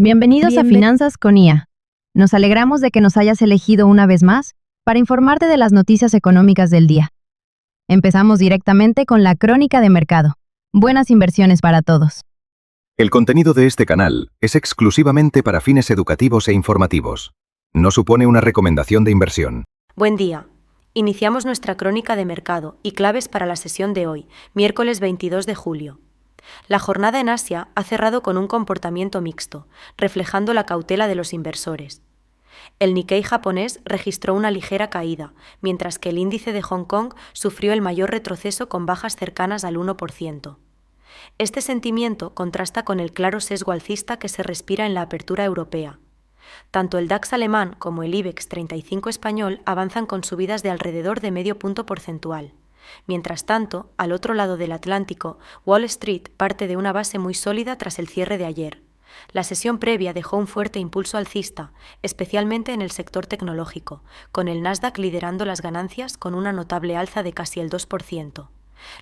Bienvenidos a Finanzas con IA. Nos alegramos de que nos hayas elegido una vez más para informarte de las noticias económicas del día. Empezamos directamente con la crónica de mercado. Buenas inversiones para todos. El contenido de este canal es exclusivamente para fines educativos e informativos. No supone una recomendación de inversión. Buen día. Iniciamos nuestra crónica de mercado y claves para la sesión de hoy, miércoles 22 de julio. La jornada en Asia ha cerrado con un comportamiento mixto, reflejando la cautela de los inversores. El Nikkei japonés registró una ligera caída, mientras que el índice de Hong Kong sufrió el mayor retroceso con bajas cercanas al 1%. Este sentimiento contrasta con el claro sesgo alcista que se respira en la apertura europea. Tanto el DAX alemán como el IBEX 35 español avanzan con subidas de alrededor de medio punto porcentual. Mientras tanto, al otro lado del Atlántico, Wall Street parte de una base muy sólida tras el cierre de ayer. La sesión previa dejó un fuerte impulso alcista, especialmente en el sector tecnológico, con el Nasdaq liderando las ganancias con una notable alza de casi el 2%.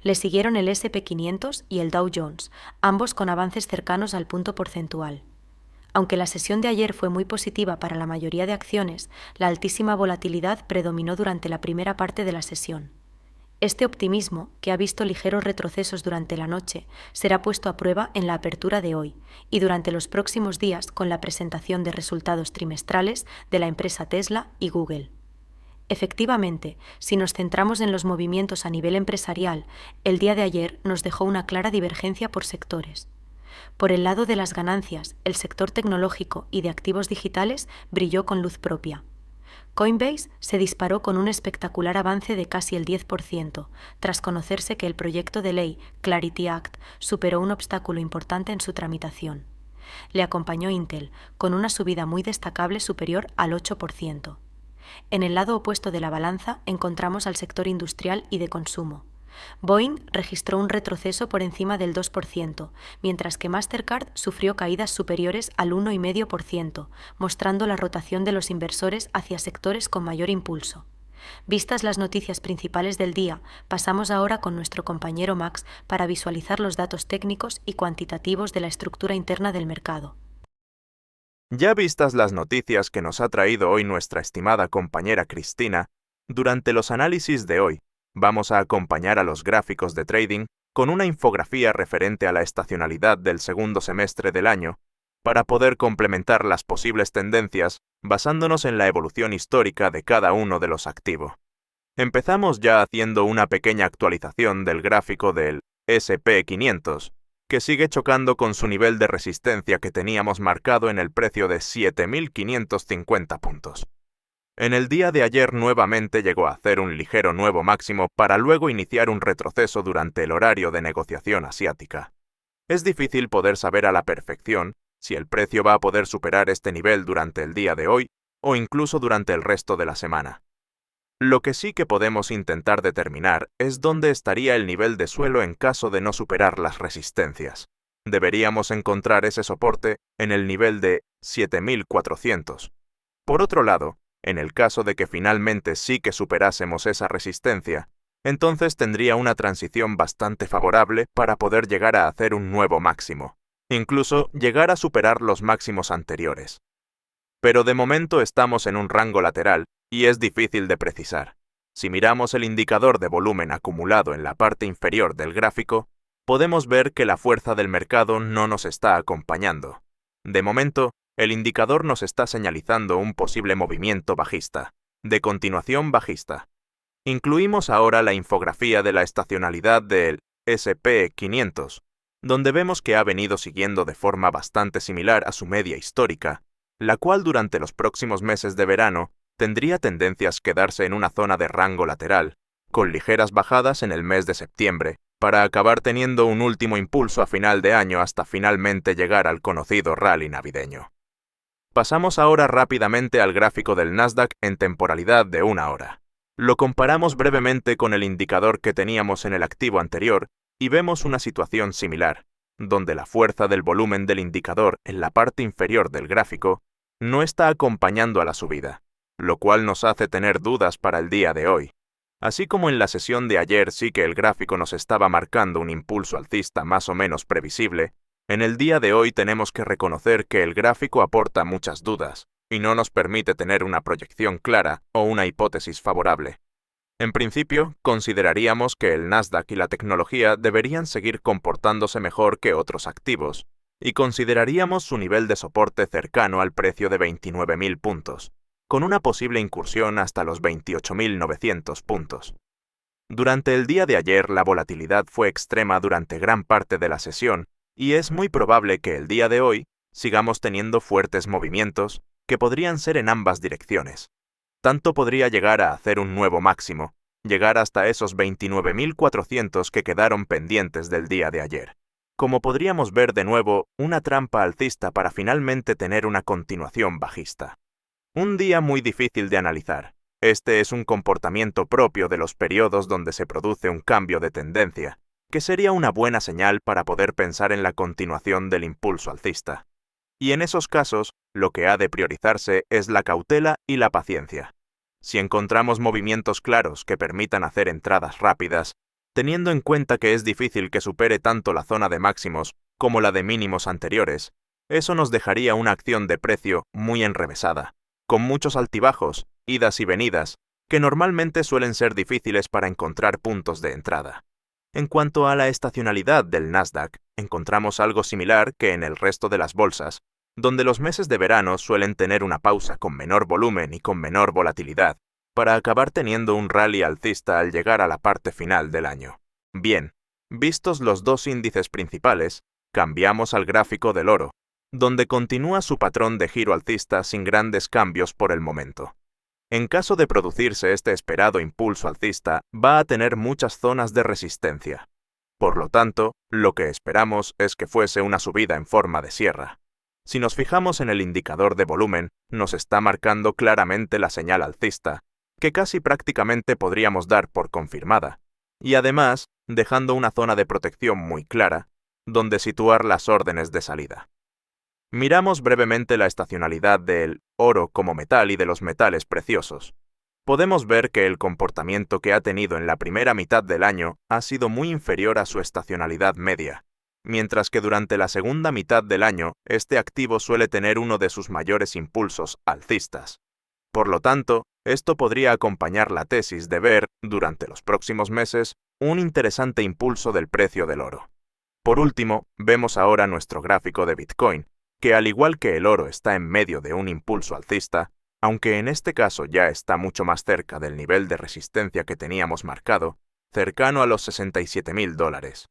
Le siguieron el S&P 500 y el Dow Jones, ambos con avances cercanos al punto porcentual. Aunque la sesión de ayer fue muy positiva para la mayoría de acciones, la altísima volatilidad predominó durante la primera parte de la sesión. Este optimismo, que ha visto ligeros retrocesos durante la noche, será puesto a prueba en la apertura de hoy y durante los próximos días con la presentación de resultados trimestrales de la empresa Tesla y Google. Efectivamente, si nos centramos en los movimientos a nivel empresarial, el día de ayer nos dejó una clara divergencia por sectores. Por el lado de las ganancias, el sector tecnológico y de activos digitales brilló con luz propia. Coinbase se disparó con un espectacular avance de casi el 10%, tras conocerse que el proyecto de ley Clarity Act superó un obstáculo importante en su tramitación. Le acompañó Intel, con una subida muy destacable superior al 8%. En el lado opuesto de la balanza encontramos al sector industrial y de consumo. Boeing registró un retroceso por encima del 2%, mientras que Mastercard sufrió caídas superiores al 1,5%, mostrando la rotación de los inversores hacia sectores con mayor impulso. Vistas las noticias principales del día, pasamos ahora con nuestro compañero Max para visualizar los datos técnicos y cuantitativos de la estructura interna del mercado. Ya vistas las noticias que nos ha traído hoy nuestra estimada compañera Cristina, durante los análisis de hoy, vamos a acompañar a los gráficos de trading con una infografía referente a la estacionalidad del segundo semestre del año para poder complementar las posibles tendencias basándonos en la evolución histórica de cada uno de los activos. Empezamos ya haciendo una pequeña actualización del gráfico del S&P 500, que sigue chocando con su nivel de resistencia que teníamos marcado en el precio de 7.550 puntos. En el día de ayer nuevamente llegó a hacer un ligero nuevo máximo para luego iniciar un retroceso durante el horario de negociación asiática. Es difícil poder saber a la perfección si el precio va a poder superar este nivel durante el día de hoy o incluso durante el resto de la semana. Lo que sí que podemos intentar determinar es dónde estaría el nivel de suelo en caso de no superar las resistencias. Deberíamos encontrar ese soporte en el nivel de 7.400. Por otro lado, en el caso de que finalmente sí que superásemos esa resistencia, entonces tendría una transición bastante favorable para poder llegar a hacer un nuevo máximo, incluso llegar a superar los máximos anteriores. Pero de momento estamos en un rango lateral y es difícil de precisar. Si miramos el indicador de volumen acumulado en la parte inferior del gráfico, podemos ver que la fuerza del mercado no nos está acompañando. De momento, el indicador nos está señalizando un posible movimiento bajista, de continuación bajista. Incluimos ahora la infografía de la estacionalidad del S&P 500, donde vemos que ha venido siguiendo de forma bastante similar a su media histórica, la cual durante los próximos meses de verano tendría tendencias a quedarse en una zona de rango lateral, con ligeras bajadas en el mes de septiembre, para acabar teniendo un último impulso a final de año hasta finalmente llegar al conocido rally navideño. Pasamos ahora rápidamente al gráfico del Nasdaq en temporalidad de 1 hora. Lo comparamos brevemente con el indicador que teníamos en el activo anterior y vemos una situación similar, donde la fuerza del volumen del indicador en la parte inferior del gráfico no está acompañando a la subida, lo cual nos hace tener dudas para el día de hoy. Así como en la sesión de ayer sí que el gráfico nos estaba marcando un impulso alcista más o menos previsible, En el día de hoy tenemos que reconocer que el gráfico aporta muchas dudas y no nos permite tener una proyección clara o una hipótesis favorable. En principio, consideraríamos que el Nasdaq y la tecnología deberían seguir comportándose mejor que otros activos, y consideraríamos su nivel de soporte cercano al precio de 29.000 puntos, con una posible incursión hasta los 28.900 puntos. Durante el día de ayer la volatilidad fue extrema durante gran parte de la sesión, y es muy probable que el día de hoy sigamos teniendo fuertes movimientos que podrían ser en ambas direcciones. Tanto podría llegar a hacer un nuevo máximo, llegar hasta esos 29.400 que quedaron pendientes del día de ayer. Como podríamos ver de nuevo, una trampa alcista para finalmente tener una continuación bajista. Un día muy difícil de analizar. Este es un comportamiento propio de los periodos donde se produce un cambio de tendencia, que sería una buena señal para poder pensar en la continuación del impulso alcista. Y en esos casos, lo que ha de priorizarse es la cautela y la paciencia. Si encontramos movimientos claros que permitan hacer entradas rápidas, teniendo en cuenta que es difícil que supere tanto la zona de máximos como la de mínimos anteriores, eso nos dejaría una acción de precio muy enrevesada, con muchos altibajos, idas y venidas, que normalmente suelen ser difíciles para encontrar puntos de entrada. En cuanto a la estacionalidad del Nasdaq, encontramos algo similar que en el resto de las bolsas, donde los meses de verano suelen tener una pausa con menor volumen y con menor volatilidad, para acabar teniendo un rally alcista al llegar a la parte final del año. Bien, vistos los dos índices principales, cambiamos al gráfico del oro, donde continúa su patrón de giro alcista sin grandes cambios por el momento. En caso de producirse este esperado impulso alcista, va a tener muchas zonas de resistencia. Por lo tanto, lo que esperamos es que fuese una subida en forma de sierra. Si nos fijamos en el indicador de volumen, nos está marcando claramente la señal alcista, que casi prácticamente podríamos dar por confirmada, y además dejando una zona de protección muy clara, donde situar las órdenes de salida. Miramos brevemente la estacionalidad del oro como metal y de los metales preciosos. Podemos ver que el comportamiento que ha tenido en la primera mitad del año ha sido muy inferior a su estacionalidad media, mientras que durante la segunda mitad del año este activo suele tener uno de sus mayores impulsos alcistas. Por lo tanto, esto podría acompañar la tesis de ver, durante los próximos meses, un interesante impulso del precio del oro. Por último, vemos ahora nuestro gráfico de Bitcoin, que al igual que el oro está en medio de un impulso alcista, aunque en este caso ya está mucho más cerca del nivel de resistencia que teníamos marcado, cercano a los $67.000.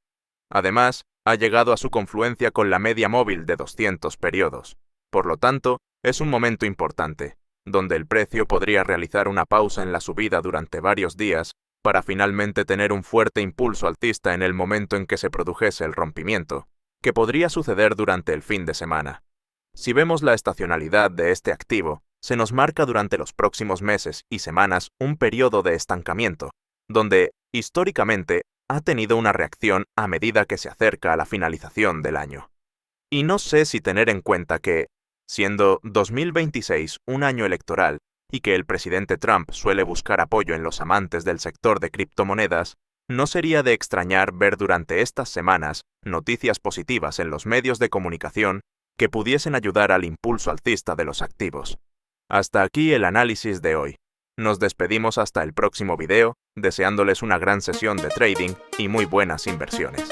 Además, ha llegado a su confluencia con la media móvil de 200 periodos. Por lo tanto, es un momento importante, donde el precio podría realizar una pausa en la subida durante varios días para finalmente tener un fuerte impulso alcista en el momento en que se produjese el rompimiento, que podría suceder durante el fin de semana. Si vemos la estacionalidad de este activo, se nos marca durante los próximos meses y semanas un periodo de estancamiento, donde, históricamente, ha tenido una reacción a medida que se acerca a la finalización del año. Y no sé si tener en cuenta que, siendo 2026 un año electoral y que el presidente Trump suele buscar apoyo en los amantes del sector de criptomonedas, no sería de extrañar ver durante estas semanas noticias positivas en los medios de comunicación que pudiesen ayudar al impulso alcista de los activos. Hasta aquí el análisis de hoy. Nos despedimos hasta el próximo video, deseándoles una gran sesión de trading y muy buenas inversiones.